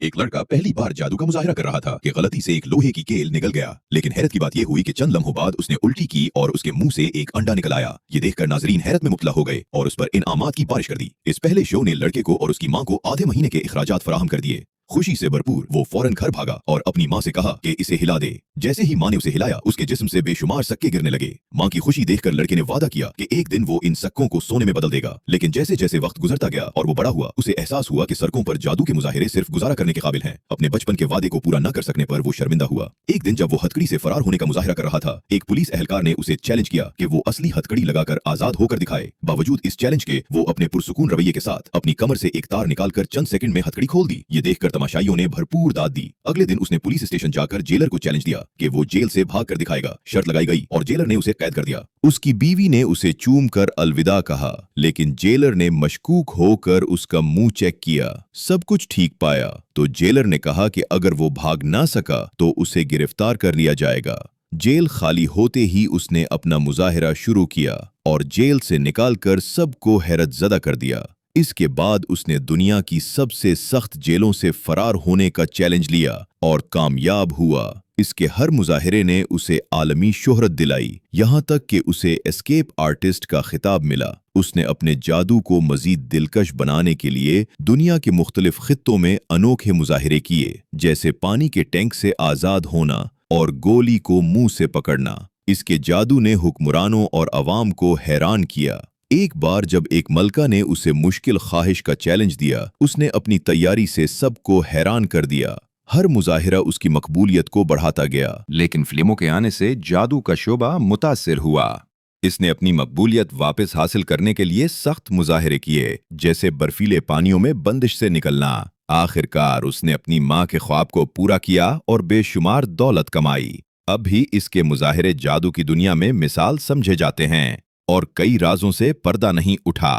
एक लड़का पहली बार जादू का मुजाहिरा कर रहा था कि गलती से एक लोहे की केल निगल गया। लेकिन हैरत की बात यह हुई कि चंद लम्हों बाद उसने उल्टी की और उसके मुंह से एक अंडा निकल आया। ये देखकर नाजरीन हैरत में मुब्तला हो गए और उस पर इनामात की बारिश कर दी। इस पहले शो ने लड़के को और उसकी मां को आधे महीने के अखराजात फराहम कर दिए। खुशी से भरपूर वो फौरन घर भागा और अपनी मां से कहा कि इसे हिला दे। जैसे ही मां ने उसे हिलाया, उसके जिस्म से बेशुमार सक्के गिरने लगे। मां की खुशी देखकर लड़के ने वादा किया कि एक दिन वो इन सक्कों को सोने में बदल देगा। लेकिन जैसे जैसे वक्त गुजरता गया और वो बड़ा हुआ, उसे एहसास हुआ कि सड़कों पर जादू के मुजाहिरे सिर्फ गुजारा करने के काबिल हैं। अपने बचपन के वादे को पूरा न कर सकने पर वो शर्मिंदा हुआ। एक दिन जब वो हथकड़ी से फरार होने का मुजाहिरा कर रहा था, एक पुलिस एहलकार ने उसे चैलेंज किया कि वो असली हथकड़ी लगाकर आजाद होकर दिखाए। बावजूद इस चैलेंज के वो अपने पुरसुकून रवैये के साथ अपनी कमर से एक तार निकालकर चंद सेकंड में हथकड़ी खोल दी। ये देखकर तमाशाइयों ने भरपूर दाद दी। अगले दिन उसने पुलिस स्टेशन जाकर जेलर को चैलेंज दिया कि वो जेल से भाग कर दिखाएगा। शर्त लगाई गई और जेलर ने उसे कैद कर दिया। उसकी बीवी ने उसे चूम कर अलविदा कहा, लेकिन जेलर ने मशकूक होकर उसका मुंह चेक किया। सब कुछ ठीक पाया तो जेलर ने कहा कि अगर वो भाग ना सका तो उसे गिरफ्तार कर लिया जाएगा। जेल खाली होते ही उसने अपना मुजाहिरा शुरू किया और जेल से निकालकर सबको हैरत ज़दा कर दिया। इसके बाद उसने दुनिया की सबसे सख्त जेलों से फरार होने का चैलेंज लिया और कामयाब हुआ। इसके हर मुजाहिरे ने उसे आलमी शोहरत दिलाई, यहाँ तक कि उसे एस्केप आर्टिस्ट का खिताब मिला। उसने अपने जादू को मजीद दिलकश बनाने के लिए दुनिया के मुख्तलिफ खित्तों में अनोखे मुजाहिरे किए, जैसे पानी के टैंक से आज़ाद होना और गोली को मुंह से पकड़ना। इसके जादू ने हुक्मरानों और अवाम को हैरान किया। एक बार जब एक मलका ने उसे मुश्किल ख्वाहिश का चैलेंज दिया, उसने अपनी तैयारी से सबको हैरान कर दिया। हर मुजाहिरा उसकी मकबूलियत को बढ़ाता गया। लेकिन फिल्मों के आने से जादू का शोबा मुतासिर हुआ। इसने अपनी मकबूलियत वापस हासिल करने के लिए सख्त मुजाहिरे किए, जैसे बर्फीले पानियों में बंदिश से निकलना। आखिरकार उसने अपनी मां के ख्वाब को पूरा किया और बेशुमार दौलत कमाई। अब भी इसके मुजाहिरे जादू की दुनिया में मिसाल समझे जाते हैं और कई राजों से पर्दा नहीं उठा।